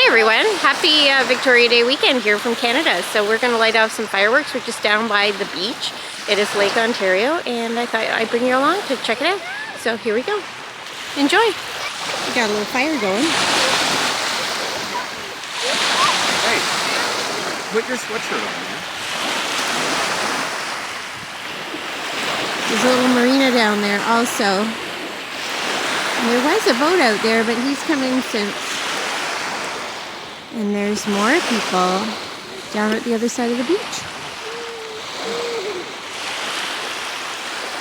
everyone, happy Victoria Day weekend here from Canada. So we're going to light off some fireworks. We're just down by the beach. It is Lake Ontario, and I thought I'd bring you along to check it out. So here we go. Enjoy. We got a little fire going. Hey, put your sweatshirt on, man. There's a little marina down there also. And there was a boat out there, but he's coming since. And there's more people down at the other side of the beach.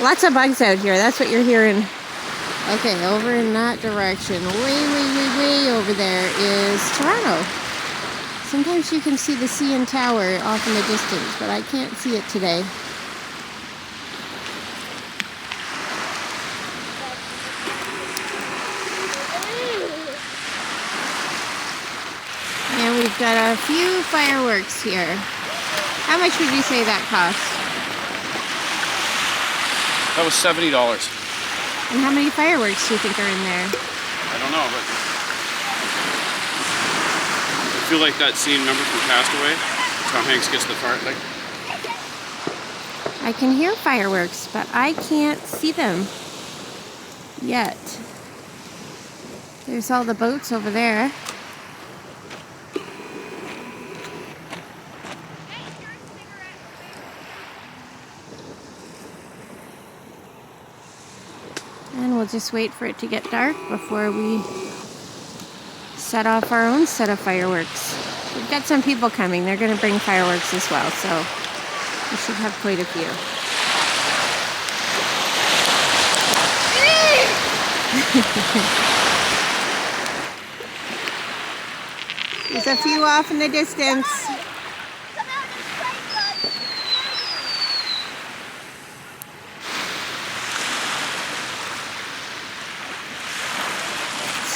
Lots of bugs out here. That's what you're hearing. Okay, over in that direction, way over there is Toronto. Sometimes you can see the CN Tower off in the distance, but I can't see it today. And we've got a few fireworks here. How much would you say that cost? That was $70. And how many fireworks do you think are in there? I don't know, but I feel like that scene, remember from Castaway? Tom Hanks gets the fire, like. I can hear fireworks, but I can't see them yet. There's all the boats over there. And we'll just wait for it to get dark before we set off our own set of fireworks. We've got some people coming. They're going to bring fireworks as well, so we should have quite a few. There's a few off in the distance.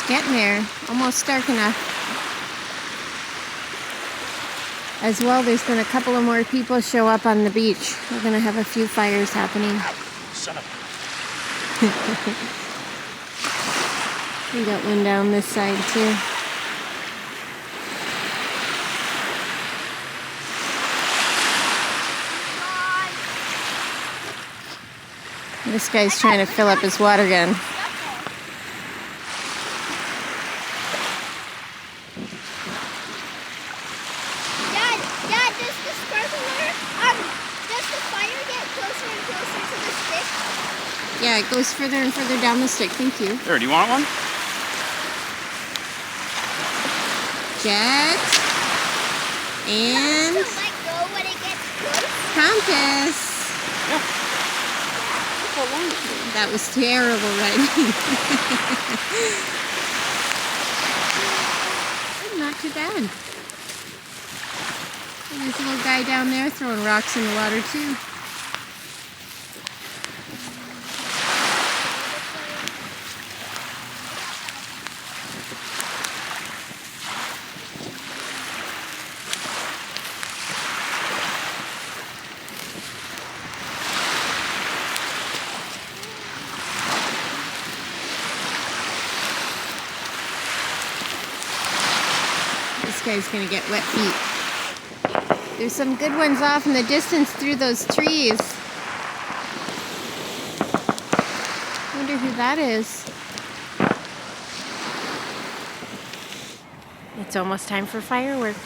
Getting there, almost dark enough. As well, there's been a couple of more people show up on the beach. We're gonna have a few fires happening. Son of We got one down this side too. This guy's trying to fill up his water gun. Yeah, it goes further and further down the stick. Thank you. There, do you want one? Jet. And compass. Yeah. That was terrible, right? Not too bad. And there's a little guy down there throwing rocks in the water too. This guy's gonna get wet feet. There's some good ones off in the distance through those trees. Wonder who that is. It's almost time for fireworks.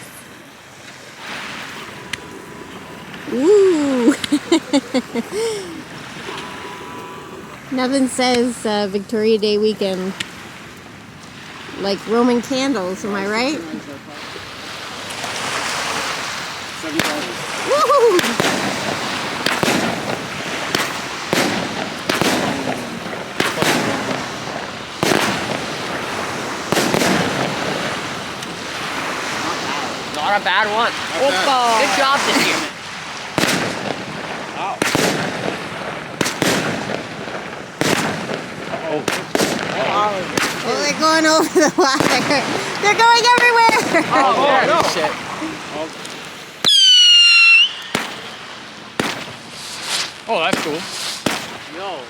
Ooh! Nothing says Victoria Day weekend like Roman candles, am I right? Woohoo! Not a bad one. Good job this year. Ow. Oh, they're going over the water. They're going everywhere. Oh, no. Shit. Oh, that's cool. Yo.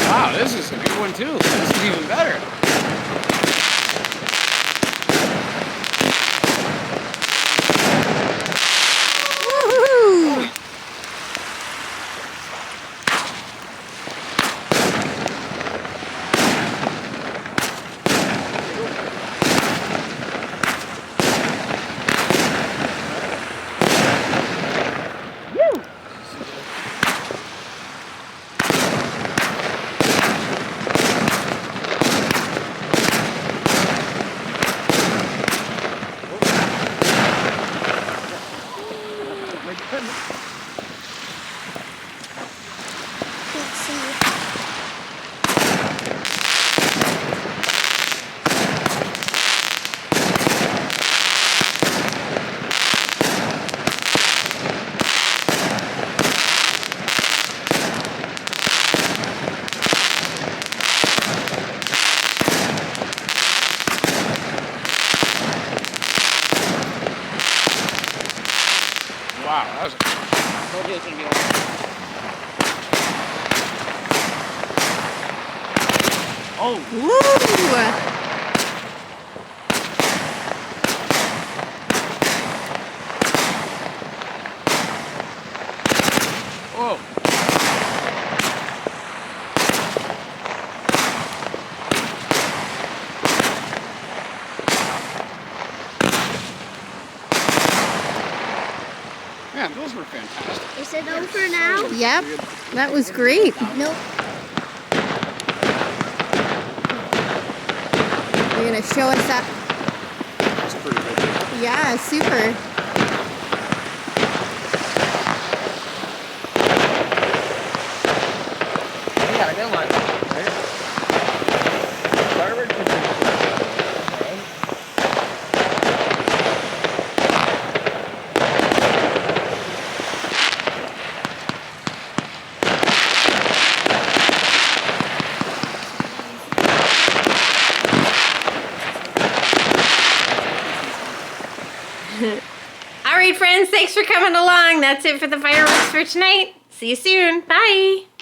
Wow, this is a good one too. This is even better. Wow, that was Told you it's gonna be awesome. Oh, Woo! whoa. Man, those were fantastic. Is it over now? Yep, that was great. Nope. You're gonna show us that? That's pretty good. Yeah, super. you got a good one. Firework is All right, friends, thanks for coming along. That's it for the fireworks for tonight. See you soon. Bye.